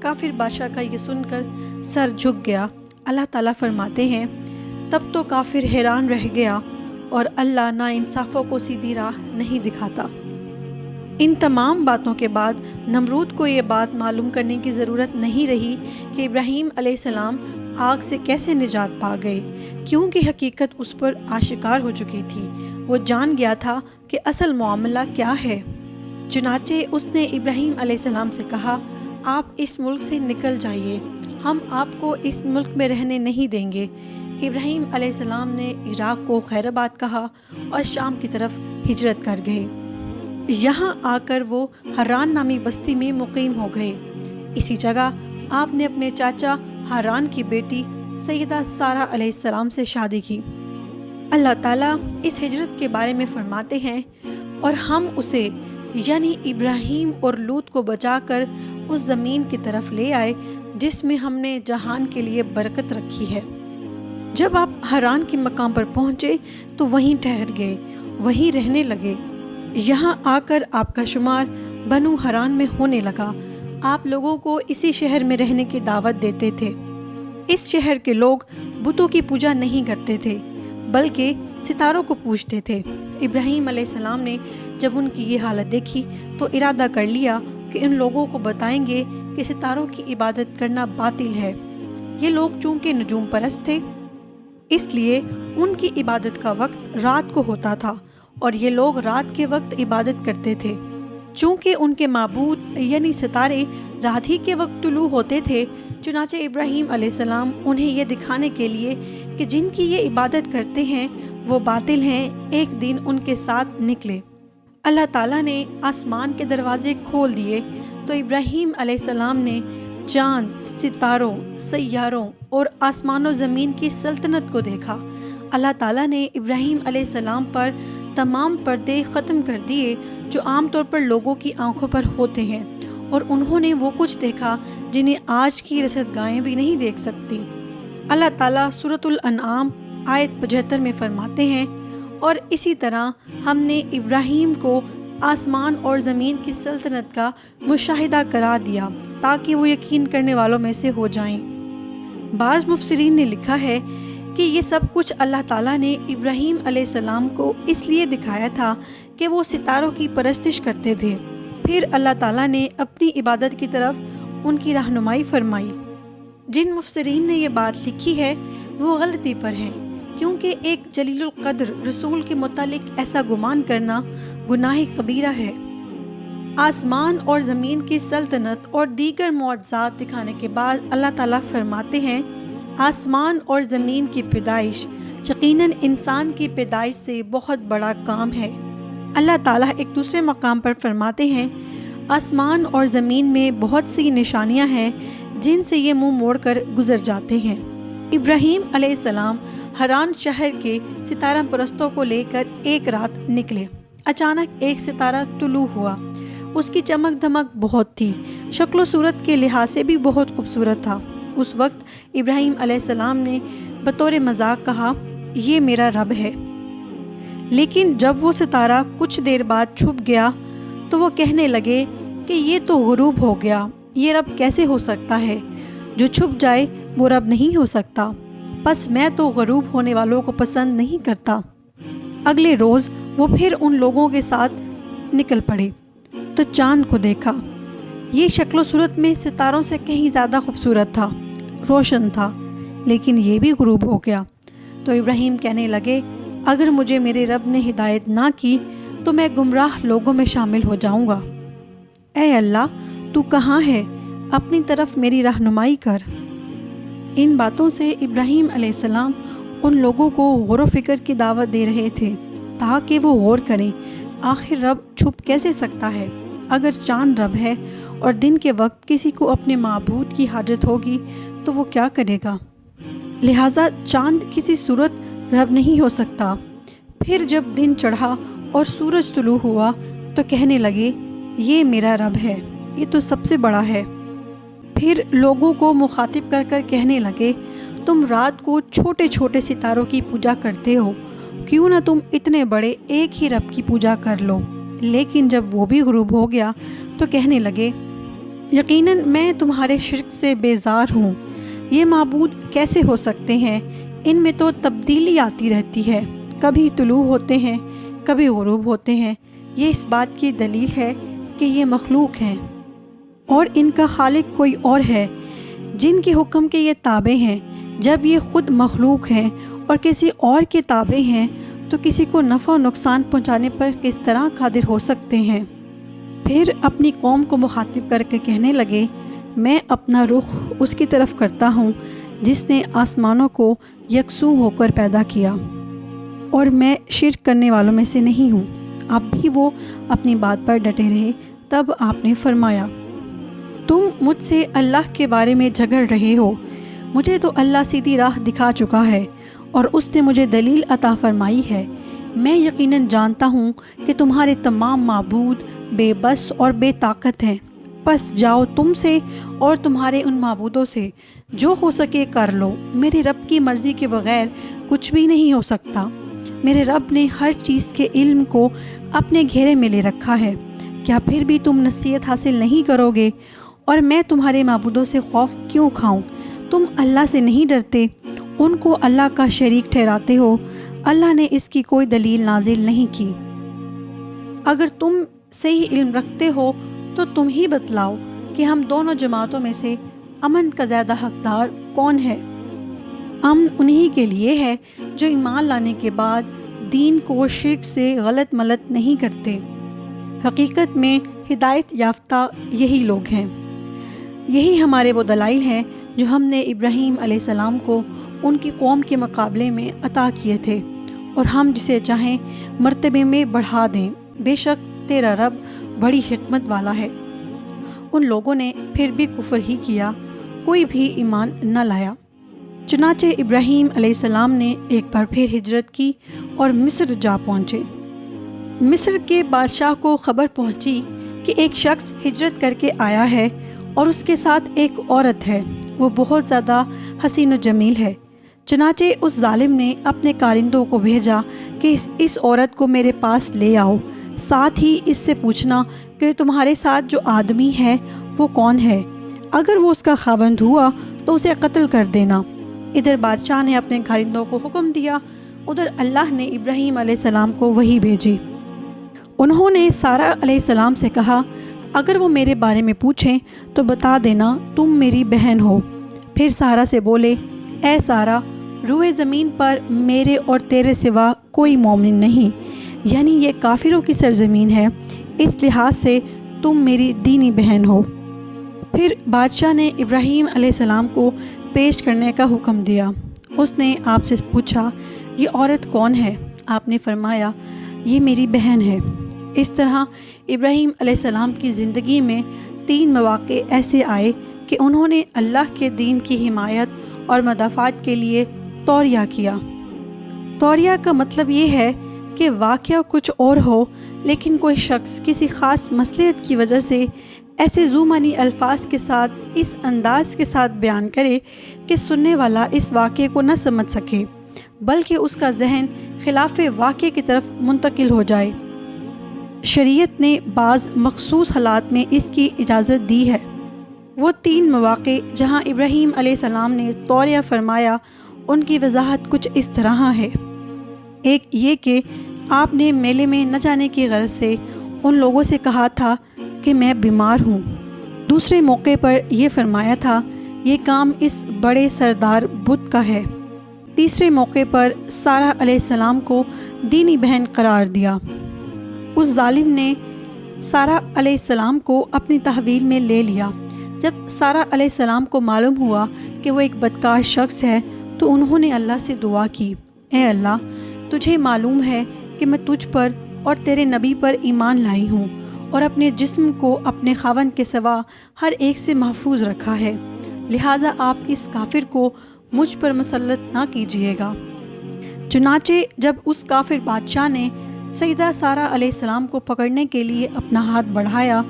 کافر بادشاہ کا یہ سن کر سر جھک گیا۔ اللہ تعالیٰ فرماتے ہیں تب تو کافر حیران رہ گیا اور اللہ ناانصافوں کو سیدھی راہ نہیں دکھاتا۔ ان تمام باتوں کے بعد نمرود کو یہ بات معلوم کرنے کی ضرورت نہیں رہی کہ ابراہیم علیہ السلام آگ سے کیسے نجات پا گئے، کیونکہ حقیقت اس پر آشکار ہو چکی تھی۔ وہ جان گیا تھا کہ اصل معاملہ کیا ہے۔ چنانچہ اس نے ابراہیم علیہ السلام سے کہا، آپ اس ملک سے نکل جائیے، ہم آپ کو اس ملک میں رہنے نہیں دیں گے۔ ابراہیم علیہ السلام نے عراق کو خیر آباد کہا اور شام کی طرف ہجرت کر گئے۔ یہاں آ کر وہ حران نامی بستی میں مقیم ہو گئے۔ اسی جگہ آپ نے اپنے چاچا حران کی بیٹی سیدہ سارہ علیہ السلام سے شادی کی۔ اللہ تعالیٰ اس ہجرت کے بارے میں فرماتے ہیں، اور ہم اسے یعنی ابراہیم اور لوط کو بچا کر اس زمین کی طرف لے آئے جس میں ہم نے جہان کے لیے برکت رکھی ہے۔ جب آپ حران کے مقام پر پہنچے تو وہیں ٹھہر گئے، وہیں رہنے لگے۔ یہاں آ کر آپ کا شمار بنو حران میں ہونے لگا۔ آپ لوگوں کو اسی شہر میں رہنے کی دعوت دیتے تھے۔ اس شہر کے لوگ بتوں کی پوجا نہیں کرتے تھے بلکہ ستاروں کو پوجتے تھے۔ ابراہیم علیہ السلام نے جب ان کی یہ حالت دیکھی تو ارادہ کر لیا کہ ان لوگوں کو بتائیں گے کہ ستاروں کی عبادت کرنا باطل ہے۔ یہ لوگ چونکہ نجوم پرست تھے اس لیے ان کی عبادت کا وقت رات کو ہوتا تھا اور یہ لوگ رات کے وقت عبادت کرتے تھے۔ چونکہ ان کے معبود یعنی ستارے رات ہی کے وقت طلوع ہوتے تھے، چنانچہ ابراہیم علیہ السلام انہیں یہ دکھانے کے لیے کہ جن کی یہ عبادت کرتے ہیں وہ باطل ہیں، ایک دن ان کے ساتھ نکلے۔ اللہ تعالیٰ نے آسمان کے دروازے کھول دیے تو ابراہیم علیہ السلام نے چاند، ستاروں، سیاروں اور آسمان و زمین کی سلطنت کو دیکھا۔ اللہ تعالیٰ نے ابراہیم علیہ السلام پر تمام پردے ختم کر دیے جو عام طور پر لوگوں کی آنکھوں پر ہوتے ہیں، اور انہوں نے وہ کچھ دیکھا جنہیں آج کی رصدگاہیں بھی نہیں دیکھ سکتی۔ اللہ تعالیٰ سورۃ الانعام آیت 75 میں فرماتے ہیں، اور اسی طرح ہم نے ابراہیم کو آسمان اور زمین کی سلطنت کا مشاہدہ کرا دیا تاکہ وہ یقین کرنے والوں میں سے ہو جائیں۔ بعض مفسرین نے لکھا ہے کہ یہ سب کچھ اللہ تعالیٰ نے ابراہیم علیہ السلام کو اس لیے دکھایا تھا کہ وہ ستاروں کی پرستش کرتے تھے، پھر اللہ تعالیٰ نے اپنی عبادت کی طرف ان کی رہنمائی فرمائی۔ جن مفسرین نے یہ بات لکھی ہے وہ غلطی پر ہیں، کیونکہ ایک جلیل القدر رسول کے متعلق ایسا گمان کرنا گناہ کبیرہ ہے۔ آسمان اور زمین کی سلطنت اور دیگر معجزات دکھانے کے بعد اللہ تعالیٰ فرماتے ہیں، آسمان اور زمین کی پیدائش یقیناً انسان کی پیدائش سے بہت بڑا کام ہے۔ اللہ تعالیٰ ایک دوسرے مقام پر فرماتے ہیں، آسمان اور زمین میں بہت سی نشانیاں ہیں جن سے یہ منہ موڑ کر گزر جاتے ہیں۔ ابراہیم علیہ السلام حران شہر کے ستارہ پرستوں کو لے کر ایک رات نکلے۔ اچانک ایک ستارہ طلوع ہوا، اس کی چمک دھمک بہت تھی، شکل و صورت کے لحاظ سے بھی بہت خوبصورت تھا۔ اس وقت ابراہیم علیہ السلام نے بطور مذاق کہا، یہ میرا رب ہے۔ لیکن جب وہ ستارہ کچھ دیر بعد چھپ گیا تو وہ کہنے لگے کہ یہ تو غروب ہو گیا، یہ رب کیسے ہو سکتا ہے؟ جو چھپ جائے وہ رب نہیں ہو سکتا، بس میں تو غروب ہونے والوں کو پسند نہیں کرتا۔ اگلے روز وہ پھر ان لوگوں کے ساتھ نکل پڑے تو چاند کو دیکھا۔ یہ شکل و صورت میں ستاروں سے کہیں زیادہ خوبصورت تھا، روشن تھا، لیکن یہ بھی غروب ہو گیا۔ تو ابراہیم کہنے لگے، اگر مجھے میرے رب نے ہدایت نہ کی تو میں گمراہ لوگوں میں شامل ہو جاؤں گا۔ اے اللہ، تو کہاں ہے؟ اپنی طرف میری رہنمائی کر۔ ان باتوں سے ابراہیم علیہ السلام ان لوگوں کو غور و فکر کی دعوت دے رہے تھے تاکہ وہ غور کریں، آخر رب چھپ کیسے سکتا ہے؟ اگر چاند رب ہے اور دن کے وقت کسی کو اپنے معبود کی حاجت ہوگی تو وہ کیا کرے گا؟ لہٰذا چاند کسی صورت رب نہیں ہو سکتا۔ پھر جب دن چڑھا اور سورج طلوع ہوا تو کہنے لگے، یہ میرا رب ہے، یہ تو سب سے بڑا ہے۔ پھر لوگوں کو مخاطب کر کر کہنے لگے، تم رات کو چھوٹے چھوٹے ستاروں کی پوجا کرتے ہو، کیوں نہ تم اتنے بڑے ایک ہی رب کی پوجا کر لو۔ لیکن جب وہ بھی غروب ہو گیا تو کہنے لگے، یقیناً میں تمہارے شرک سے بیزار ہوں۔ یہ معبود کیسے ہو سکتے ہیں؟ ان میں تو تبدیلی آتی رہتی ہے، کبھی طلوع ہوتے ہیں، کبھی غروب ہوتے ہیں۔ یہ اس بات کی دلیل ہے کہ یہ مخلوق ہیں اور ان کا خالق کوئی اور ہے جن کے حکم کے یہ تابع ہیں۔ جب یہ خود مخلوق ہیں اور کسی اور کے تابع ہیں تو کسی کو نفع و نقصان پہنچانے پر کس طرح قادر ہو سکتے ہیں؟ پھر اپنی قوم کو مخاطب کر کے کہنے لگے، میں اپنا رخ اس کی طرف کرتا ہوں جس نے آسمانوں کو یکسوں ہو کر پیدا کیا، اور میں شرک کرنے والوں میں سے نہیں ہوں۔ اب بھی وہ اپنی بات پر ڈٹے رہے۔ تب آپ نے فرمایا، تم مجھ سے اللہ کے بارے میں جھگڑ رہے ہو۔ مجھے تو اللہ سیدھی راہ دکھا چکا ہے اور اس نے مجھے دلیل عطا فرمائی ہے۔ میں یقیناً جانتا ہوں کہ تمہارے تمام معبود بے بس اور بے طاقت ہیں۔ پس جاؤ تم سے اور تمہارے ان معبودوں سے جو ہو سکے کر لو۔ میرے رب کی مرضی کے بغیر کچھ بھی نہیں ہو سکتا۔ میرے رب نے ہر چیز کے علم کو اپنے گھیرے میں لے رکھا ہے۔ کیا پھر بھی تم نصیحت حاصل نہیں کرو گے؟ اور میں تمہارے معبودوں سے خوف کیوں کھاؤں؟ تم اللہ سے نہیں ڈرتے، ان کو اللہ کا شریک ٹھہراتے ہو۔ اللہ نے اس کی کوئی دلیل نازل نہیں کی۔ اگر تم صحیح علم رکھتے ہو تو تم ہی بتلاؤ کہ ہم دونوں جماعتوں میں سے امن کا زیادہ حقدار کون ہے؟ امن انہی کے لیے ہے جو ایمان لانے کے بعد دین کو شرک سے غلط ملت نہیں کرتے۔ حقیقت میں ہدایت یافتہ یہی لوگ ہیں۔ یہی ہمارے وہ دلائل ہیں جو ہم نے ابراہیم علیہ السلام کو ان کی قوم کے مقابلے میں عطا کیے تھے، اور ہم جسے چاہیں مرتبے میں بڑھا دیں۔ بے شک تیرا رب بڑی حکمت والا ہے۔ ان لوگوں نے پھر بھی کفر ہی کیا، کوئی بھی ایمان نہ لایا۔ چنانچہ ابراہیم علیہ السلام نے ایک بار پھر ہجرت کی اور مصر جا پہنچے۔ مصر کے بادشاہ کو خبر پہنچی کہ ایک شخص ہجرت کر کے آیا ہے اور اس کے ساتھ ایک عورت ہے، وہ بہت زیادہ حسین و جمیل ہے۔ چنانچہ اس ظالم نے اپنے کارندوں کو بھیجا کہ اس عورت کو میرے پاس لے آؤ، ساتھ ہی اس سے پوچھنا کہ تمہارے ساتھ جو آدمی ہے وہ کون ہے، اگر وہ اس کا خاوند ہوا تو اسے قتل کر دینا۔ ادھر بادشاہ نے اپنے کارندوں کو حکم دیا، ادھر اللہ نے ابراہیم علیہ السلام کو وحی بھیجی۔ انہوں نے سارہ علیہ السلام سے کہا، اگر وہ میرے بارے میں پوچھیں تو بتا دینا تم میری بہن ہو۔ پھر سارہ سے بولے، اے سارہ، روئے زمین پر میرے اور تیرے سوا کوئی مومن نہیں، یعنی یہ کافروں کی سرزمین ہے، اس لحاظ سے تم میری دینی بہن ہو۔ پھر بادشاہ نے ابراہیم علیہ السلام کو پیش کرنے کا حکم دیا۔ اس نے آپ سے پوچھا، یہ عورت کون ہے؟ آپ نے فرمایا، یہ میری بہن ہے۔ اس طرح ابراہیم علیہ السلام کی زندگی میں 3 مواقع ایسے آئے کہ انہوں نے اللہ کے دین کی حمایت اور مدافعت کے لیے توریہ کیا۔ توریہ کا مطلب یہ ہے کہ واقعہ کچھ اور ہو لیکن کوئی شخص کسی خاص مصلحت کی وجہ سے ایسے ذو معنی الفاظ کے ساتھ اس انداز کے ساتھ بیان کرے کہ سننے والا اس واقعے کو نہ سمجھ سکے بلکہ اس کا ذہن خلاف واقعے کی طرف منتقل ہو جائے۔ شریعت نے بعض مخصوص حالات میں اس کی اجازت دی ہے۔ وہ 3 مواقع جہاں ابراہیم علیہ السلام نے توریہ فرمایا، ان کی وضاحت کچھ اس طرح ہے۔ ایک یہ کہ آپ نے میلے میں نہ جانے کی غرض سے ان لوگوں سے کہا تھا کہ میں بیمار ہوں۔ دوسرے موقع پر یہ فرمایا تھا، یہ کام اس بڑے سردار بت کا ہے۔ تیسرے موقع پر سارہ علیہ السلام کو دینی بہن قرار دیا۔ اس ظالم نے سارہ علیہ السلام کو اپنی تحویل میں لے لیا۔ جب سارہ علیہ السلام کو معلوم ہوا کہ وہ ایک بدکار شخص ہے تو انہوں نے اللہ سے دعا کی، اے اللہ، تجھے معلوم ہے کہ میں تجھ پر اور تیرے نبی پر ایمان لائی ہوں اور اپنے جسم کو اپنے خاوند کے سوا ہر ایک سے محفوظ رکھا ہے، لہٰذا آپ اس کافر کو مجھ پر مسلط نہ کیجیے گا۔ چنانچہ جب اس کافر بادشاہ نے سیدہ سارہ علیہ السلام کو پکڑنے کے لیے اپنا ہاتھ بڑھایا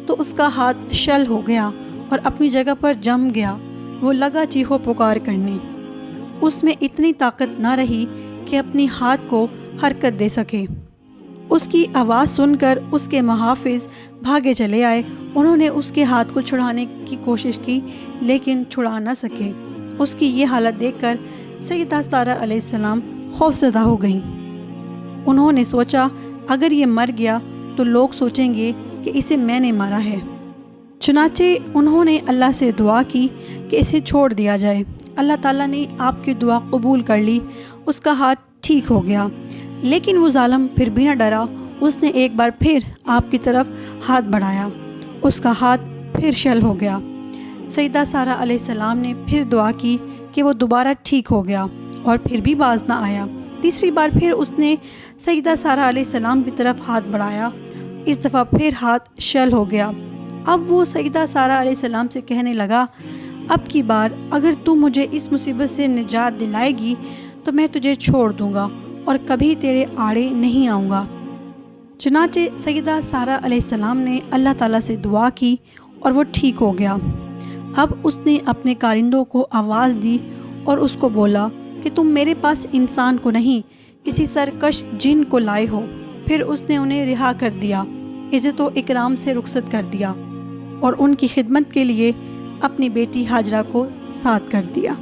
تو اس کا ہاتھ شل ہو گیا اور اپنی جگہ پر جم گیا۔ وہ لگا چیخو پکار کرنے، اس میں اتنی طاقت نہ رہی کہ اپنی ہاتھ کو حرکت دے سکے۔ اس کی آواز سن کر اس کے محافظ بھاگے چلے آئے۔ انہوں نے اس کے ہاتھ کو چھڑانے کی کوشش کی لیکن چھڑا نہ سکے۔ اس کی یہ حالت دیکھ کر سیدہ سارہ علیہ السلام خوفزدہ ہو گئیں۔ انہوں نے سوچا اگر یہ مر گیا تو لوگ سوچیں گے کہ اسے میں نے مارا ہے۔ چنانچہ انہوں نے اللہ سے دعا کی کہ اسے چھوڑ دیا جائے۔ اللہ تعالیٰ نے آپ کی دعا قبول کر لی، اس کا ہاتھ ٹھیک ہو گیا۔ لیکن وہ ظالم پھر بھی نہ ڈرا، اس نے ایک بار پھر آپ کی طرف ہاتھ بڑھایا، اس کا ہاتھ پھر شل ہو گیا۔ سیدہ سارہ علیہ السلام نے پھر دعا کی کہ وہ دوبارہ ٹھیک ہو گیا اور پھر بھی باز نہ آیا۔ تیسری بار پھر اس نے سیدہ سارہ علیہ السلام کی طرف ہاتھ بڑھایا، اس دفعہ پھر ہاتھ شل ہو گیا۔ اب وہ سیدہ سارہ علیہ السلام سے کہنے لگا اب کی بار اگر تو مجھے اس مصیبت سے نجات دلائے گی تو میں تجھے چھوڑ دوں گا اور کبھی تیرے آڑے نہیں آؤں گا۔ چنانچہ سیدہ سارہ علیہ السلام نے اللہ تعالیٰ سے دعا کی اور وہ ٹھیک ہو گیا۔ اب اس نے اپنے کارندوں کو آواز دی اور اس کو بولا کہ تم میرے پاس انسان کو نہیں کسی سرکش جن کو لائے ہو۔ پھر اس نے انہیں رہا کر دیا، عزت و اکرام سے رخصت کر دیا اور ان کی خدمت کے لیے اپنی بیٹی ہاجرہ کو ساتھ کر دیا۔